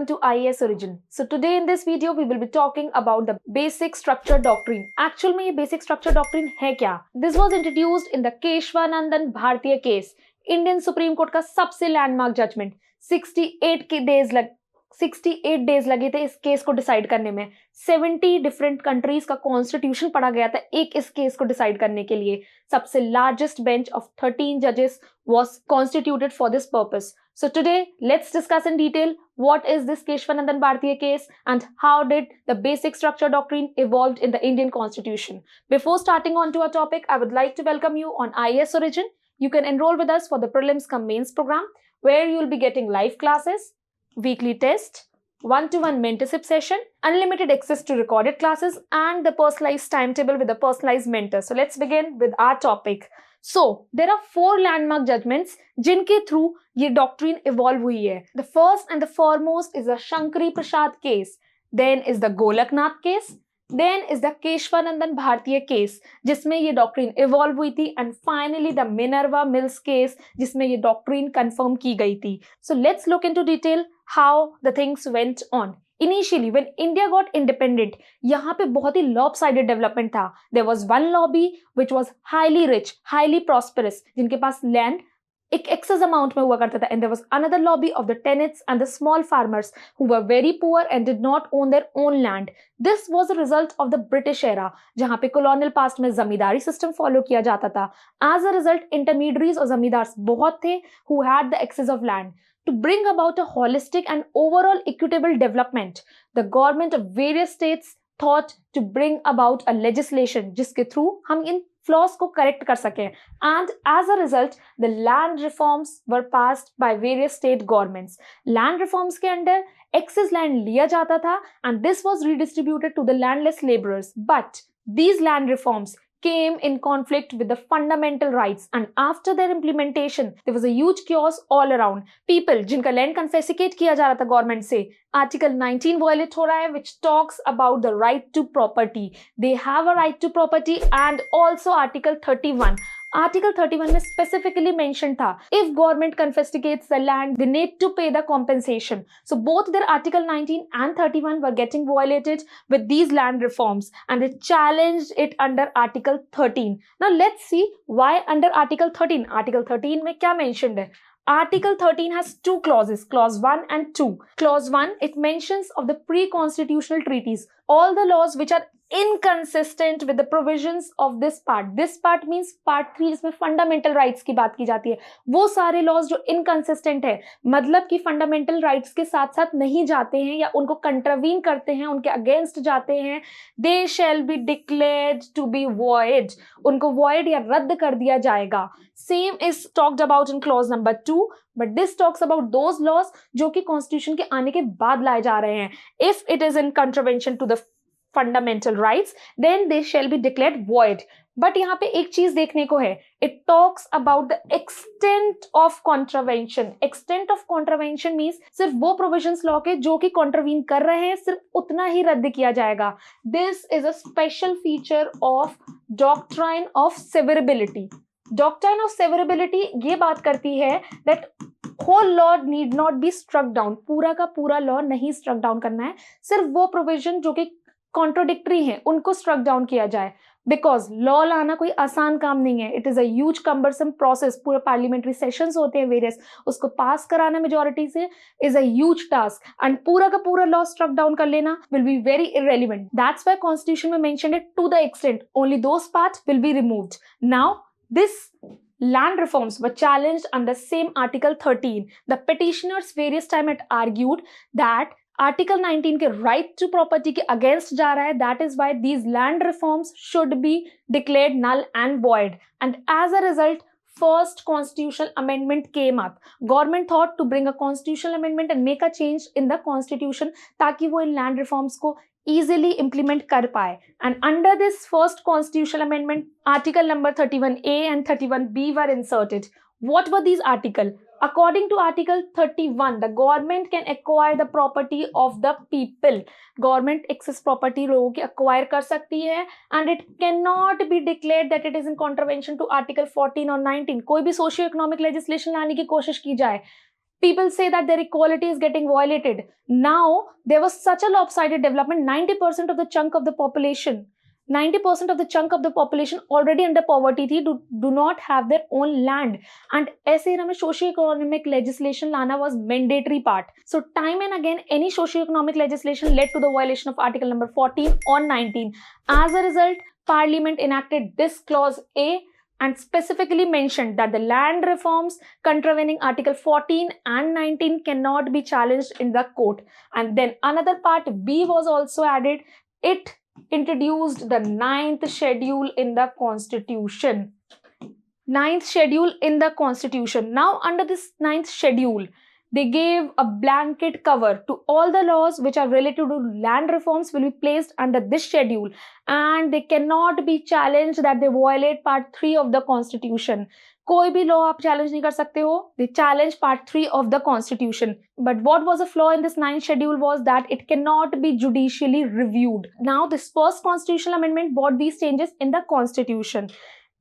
everyone to IAS Origin. So today in this video we will be talking about the basic structure doctrine. Actual में ये basic structure doctrine है क्या? This was introduced in the Keshvananda Bharati case. Indian Supreme Court का सबसे landmark judgment. 68 days लगे थे इस case को डिसाइड करने में. 70 डिफरेंट कंट्रीज का कॉन्स्टिट्यूशन पढ़ा गया था एक इस केस को डिसाइड करने के लिए. सबसे लार्जेस्ट बेंच ऑफ 13 जजेस was constituted for this purpose. So today let's discuss in detail what is this Keshvananda Bharati case and how did the basic structure doctrine evolved in the Indian Constitution. Before starting on to our topic, I would like to welcome you on IAS Origin. You can enroll with us for the prelims cum mains program where you will be getting live classes, weekly test, one-to-one mentorship session, unlimited access to recorded classes and the personalized timetable with a personalized mentor. So let's begin with our topic. So there are 4 landmark judgments जिनके through ये doctrine evolve हुई है. The first and the foremost is the Shankari Prasad case. Then is the Golaknath case. Then is the Keshvananda Bharati case जिसमें ये doctrine evolve हुई थी. And finally the Minerva Mills case जिसमें ये doctrine confirm की गई थी. So let's look into detail how the things went on. Initially, when India got independent, यहाँ पे बहुत ही lopsided development था. There was one lobby which was highly rich, highly prosperous, जिनके पास land एक excess amount में हुआ करता था. And there was another lobby of the tenets and the small farmers who were very poor and did not own their own land. This was a result of the British era, जहाँ पे colonial past में जमींदारी system follow किया जाता था. As a result, intermediaries और जमींदार बहुत थे who had the excess of land. To bring about a holistic and overall equitable development, the government of various states thought to bring about a legislation जिसके through हम इन flaws को correct कर सकें. And as a result, the land reforms were passed by various state governments. Land reforms के अंदर excess land लिया जाता था and this was redistributed to the landless laborers. But these land reforms came in conflict with the fundamental rights and after their implementation there was a huge chaos all around. People जिनका land confiscate किया जा रहा था government से, Article 19 violate हो रहा है which talks about the right to property. They have a right to property and also Article 31. Article 31 में specifically mentioned था if government confiscates the land they need to pay the compensation. So both their Article 19 and 31 were getting violated with these land reforms and they challenged it under Article 13. Now let's see why under Article 13. Article 13 में क्या mentioned है? Article 13 has 2 clauses, Clause 1 and 2. Clause 1, it mentions of the pre-constitutional treaties, all the laws which are inconsistent with the provisions of this part. This part means part 3 जिसमें fundamental rights की बात की जाती है. वो सारे laws जो inconsistent है, मतलब कि fundamental rights के साथ साथ नहीं जाते हैं या उनको contravene करते हैं, उनके against जाते हैं, they shall be declared to be void. उनको void या रद्द कर दिया जाएगा. Same is talked about in clause number 2, but this talks about those laws जो कि constitution के आने के बाद लाए जा रहे हैं. If it is in contravention to the fundamental rights, then they shall be declared void. But यहाँ पे एक चीज देखने को है. It talks about the extent of contravention. Extent of contravention means सिर्फ वो provisions law के जो कि contravene कर रहे हैं सिर्फ उतना ही रद्द किया जाएगा. This is a special feature of doctrine of severability. Doctrine of severability ये बात करती है that whole law need not be struck down. पूरा का पूरा law नहीं struck down करना है. सिर्फ वो provision जो कि contradictory हैं उनको struck down किया जाए. Because law लाना कोई आसान काम नहीं है. It is a huge cumbersome process. पूरे parliamentary sessions होते हैं various. उसको pass कराना majority से is a huge task. And पूरा का पूरा law struck down कर लेना will be very irrelevant. That's why constitution में mentioned it to the extent. Only those parts will be removed. Now, this land reforms were challenged under same Article 13. The petitioners various time had argued that Article 19 के right to property के against जा रहा है. That is why these land reforms should be declared null and void. And as a result, first constitutional amendment came up. Government thought to bring a constitutional amendment and make a change in the constitution ताकि वो इन land reforms को easily implement कर पाए. And under this first constitutional amendment, Article number 31A and 31B were inserted. What were these articles? According to Article 31, the government can acquire the property of the people. Government excess property लोगों की acquire कर सकती है and it cannot be declared that it is in contravention to Article 14 or 19. कोई भी socio-economic legislation लाने की कोशिश की जाए, People say that their equality is getting violated. Now, there was such a lopsided development. 90% of the chunk of the population, 90% of the chunk of the population already under poverty do not have their own land. And ऐसे हमें socio-economic legislation लाना was mandatory part. So time and again, any socio-economic legislation led to the violation of article number 14 or 19. As a result, Parliament enacted this clause A and specifically mentioned that the land reforms contravening Article 14 and 19 cannot be challenged in the court. And then another part B was also added. It introduced the 9th schedule in the Constitution. 9th schedule in the Constitution. Now under this 9th schedule, they gave a blanket cover to all the laws which are related to land reforms will be placed under this schedule, and they cannot be challenged that they violate part 3 of the Constitution. कोई भी law आप challenge नहीं कर सकते हो. They challenge part 3 of the Constitution. But what was a flaw in this 9th schedule was that it cannot be judicially reviewed. Now this first constitutional amendment brought these changes in the Constitution.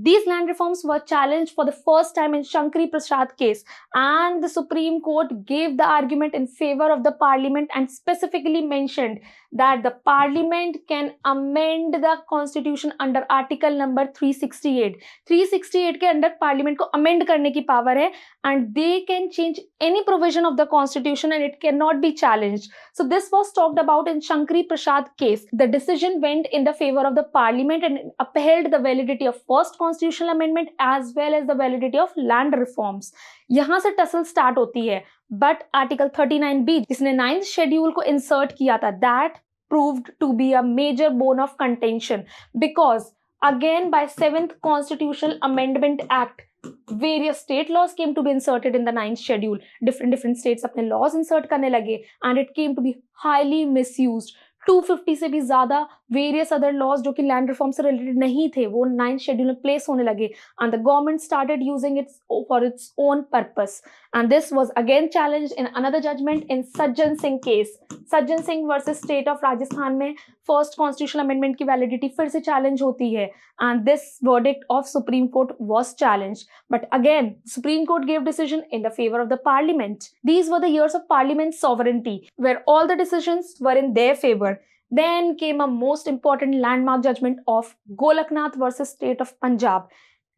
These land reforms were challenged for the first time in Shankari Prasad case, and the Supreme Court gave the argument in favor of the Parliament and specifically mentioned that the Parliament can amend the Constitution under Article number 368. 368 के अंदर Parliament को amend करने की power है, and they can change any provision of the Constitution and it cannot be challenged. So this was talked about in Shankari Prasad case. The decision went in the favor of the Parliament and upheld the validity of first constitutional amendment as well as the validity of land reforms. यहाँ से tussle start होती है. But Article 39B, जिसने 9th schedule को insert किया था, that proved to be a major bone of contention because again by 7th Constitutional Amendment Act, various state laws came to be inserted in the 9th schedule. Different states अपने laws insert करने लगे and it came to be highly misused. 250 से भी ज़्यादा various other laws जो कि land reform से related नहीं थे वो 9th schedule में place होने लगे and the government started using it for its own purpose. And this was again challenged in another judgment in Sajjan Singh case. Sajjan Singh versus State of Rajasthan में first constitutional amendment की validity फिर से challenge होती है and this verdict of Supreme Court was challenged. But again, Supreme Court gave decision in the favor of the Parliament. These were the years of Parliament's sovereignty where all the decisions were in their favor. Then came a most important landmark judgment of Golaknath versus State of Punjab.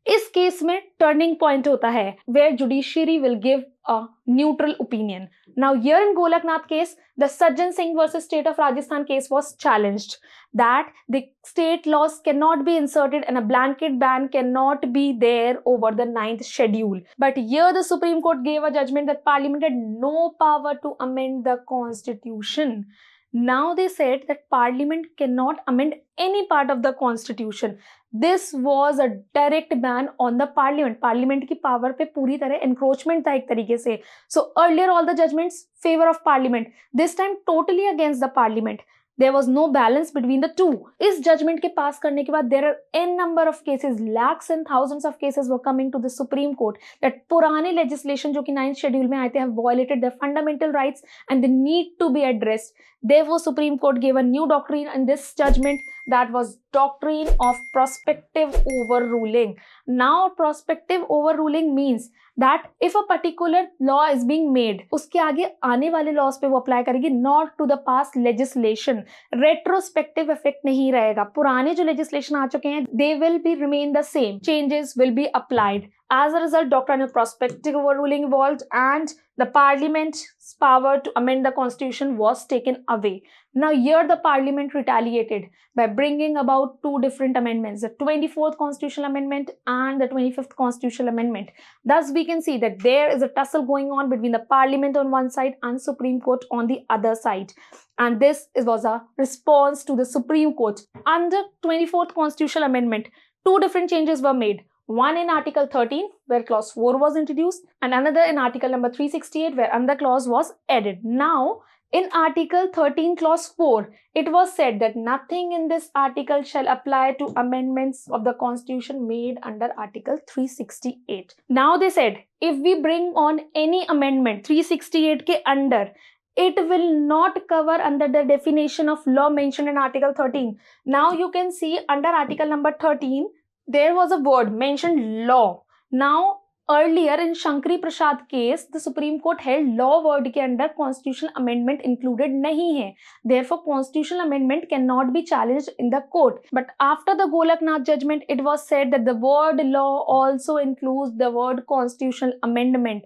इस case में turning point होता है where judiciary will give a neutral opinion. Now here in Golaknath case, the Sajjan Singh versus State of Rajasthan case was challenged that the state laws cannot be inserted and a blanket ban cannot be there over the 9th schedule. But here the Supreme Court gave a judgment that Parliament had no power to amend the Constitution. Now they said that Parliament cannot amend any part of the Constitution. This was a direct ban on the Parliament. Parliament की power पे पूरी तरह encroachment था एक तरीके से. So earlier all the judgments favor of Parliament. This time totally against the Parliament. There was no balance between the two. इस judgment के पास करने के बाद there are n number of cases, lakhs and thousands of cases were coming to the Supreme Court that पुराने legislation जो कि 9th schedule में आए थे have violated their fundamental rights and they need to be addressed. Therefore, Supreme Court gave a new doctrine in this judgment that was doctrine of prospective overruling. Now, prospective overruling means that if a particular law is being made, उसके आगे आने वाले laws पे वो apply करेगी, not to the past legislation. Retrospective effect नहीं रहेगा. पुराने जो legislation आ चुके हैं, they will be remain the same. Changes will be applied. As a result, doctrine of prospective overruling evolved and the Parliament's power to amend the Constitution was taken away. Now here the Parliament retaliated by bringing about two different amendments, the 24th Constitutional Amendment and the 25th Constitutional Amendment. Thus we can see that there is a tussle going on between the Parliament on one side and Supreme Court on the other side. And this was a response to the Supreme Court. Under 24th Constitutional Amendment, two different changes were made. One in Article 13 where clause 4 was introduced and another in Article number 368 where another clause was added. Now in Article 13 clause 4 it was said that nothing in this article shall apply to amendments of the Constitution made under Article 368. Now they said if we bring on any amendment 368 ke under, it will not cover under the definition of law mentioned in Article 13. Now you can see under Article number 13 there was a word mentioned law. Now Earlier in Shankari Prasad case, the Supreme Court held law word के अंदर constitutional amendment included नहीं है. Therefore, constitutional amendment cannot be challenged in the court. But after the Golaknath judgment, it was said that the word law also includes the word constitutional amendment.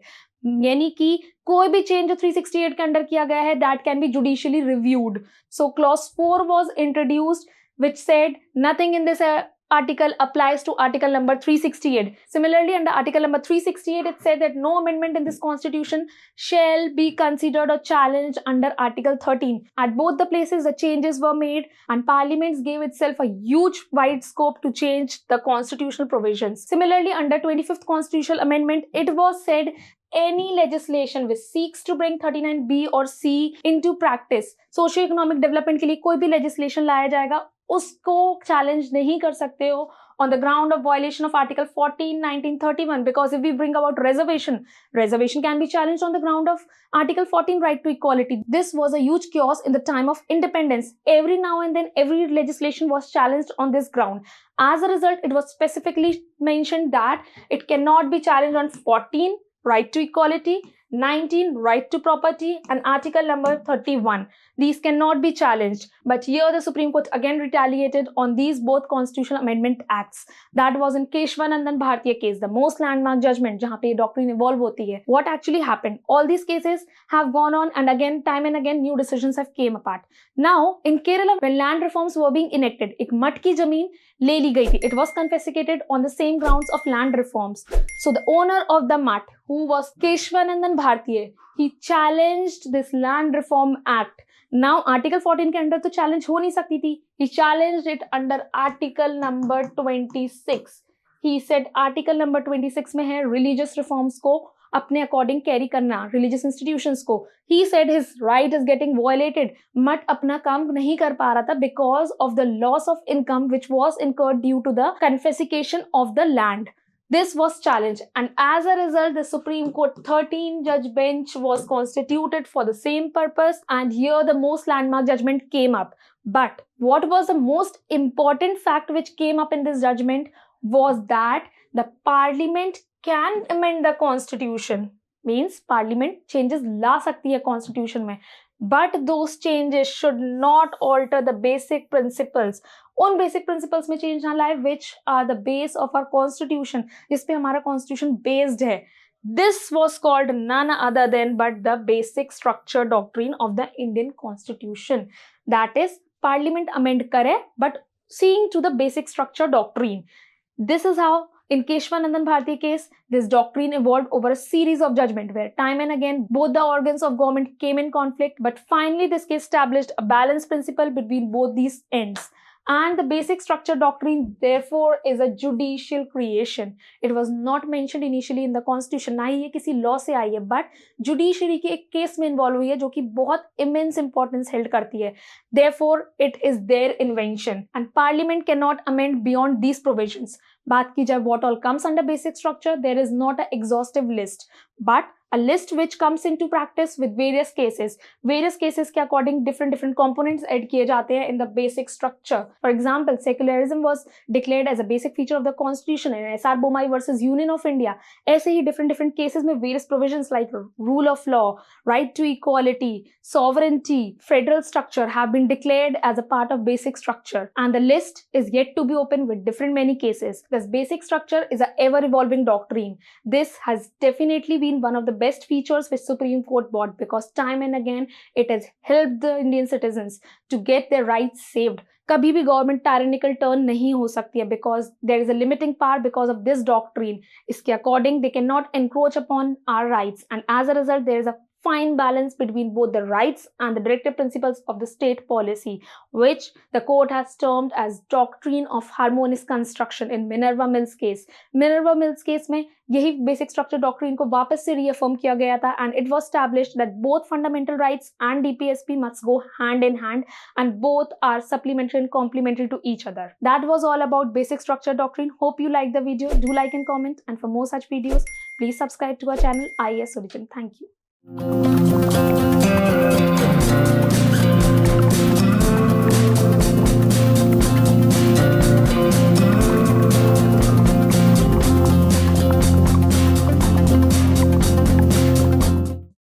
यानी कि कोई भी change जो 368 के under किया गया है, that can be judicially reviewed. So clause 4 was introduced, which said nothing in this article applies to article number 368. Similarly, under article number 368, it said that no amendment in this constitution shall be considered or challenged under article 13. At both the places, the changes were made and parliaments gave itself a huge wide scope to change the constitutional provisions. Similarly, under 25th constitutional amendment, it was said any legislation which seeks to bring 39B or C into practice, socio-economic development के लिए कोई भी legislation लाया जाएगा, उसको challenge नहीं कर सकते हो on the ground of violation of Article 14, 1931, because if we bring about reservation can be challenged on the ground of Article 14, right to equality. This was a huge chaos in the time of independence. Every now and then, every legislation was challenged on this ground. As a result, it was specifically mentioned that it cannot be challenged on 14, right to equality, 19, right to property, and article number 31. These cannot be challenged. But here the Supreme Court again retaliated on these both constitutional amendment acts. That was in Keshvananda Bharati case, the most landmark judgment जहाँ पे doctrine evolve होती है. What actually happened? All these cases have gone on, and again, time and again, new decisions have came apart. Now, in Kerala, when land reforms were being enacted, एक मठ की जमीन ले ली गई थी. It was confiscated on the same grounds of land reforms. So the owner of the mठ, who was Keshvananda Bharati, he challenged this land reform act. Now article 14 के अंदर तो challenge हो नहीं सकती थी. He challenged it under article number 26. He said article number 26 में है religious reforms को अपने according carry करना, religious institutions को. He said his right is getting violated. मठ अपना काम नहीं कर पा रहा था because of the loss of income which was incurred due to the confiscation of the land. This was challenged, and as a result, the Supreme Court 13-judge bench was constituted for the same purpose, and here the most landmark judgment came up. But what was the most important fact which came up in this judgment was that the Parliament can amend the Constitution. Means Parliament changes ला सकती है Constitution में. But those changes should not alter the basic principles. उन basic principles में change ना लाए which are the base of our constitution, जिस पे हमारा constitution based है. This was called none other than but the basic structure doctrine of the Indian constitution. That is, Parliament amend करे but seeing to the basic structure doctrine. This is how in Keshvananda Bharati case, this doctrine evolved over a series of judgment where time and again both the organs of government came in conflict, but finally this case established a balanced principle between both these ends. And the basic structure doctrine therefore is a judicial creation. It was not mentioned initially in the constitution, ना ही ये किसी law से आई है, but judiciary के एक case में involve हुई है जो कि बहुत immense importance held करती है. Therefore, it is their invention and Parliament cannot amend beyond these provisions. बात की जाए what all comes under basic structure, there is not an exhaustive list, but a list which comes into practice with various cases. Various cases के according different components add किए जाते हैं in the basic structure. For example, secularism was declared as a basic feature of the constitution in 𝐤𝐴𝐺 𝐵𝐺 versus Union of India. ऐसे ही different cases में various provisions like rule of law, right to equality, sovereignty, federal structure have been declared as a part of basic structure. And the list is yet to be opened with many cases. This basic structure is a ever-evolving doctrine. This has definitely been one of the best features which Supreme Court brought because time and again it has helped the Indian citizens to get their rights saved. कभी भी government tyrannical turn नहीं हो सकती है because there is a limiting power because of this doctrine. इसके according they cannot encroach upon our rights, and as a result there is a fine balance between both the rights and the directive principles of the state policy, which the court has termed as doctrine of harmonious construction in Minerva Mills case. Minerva Mills case में यही basic structure doctrine को वापस से reaffirm किया गया था, and it was established that both fundamental rights and DPSP must go hand in hand and both are supplementary and complementary to each other. That was all about basic structure doctrine. Hope you liked the video. Do like and comment, and for more such videos, please subscribe to our channel IAS Origin. Thank you.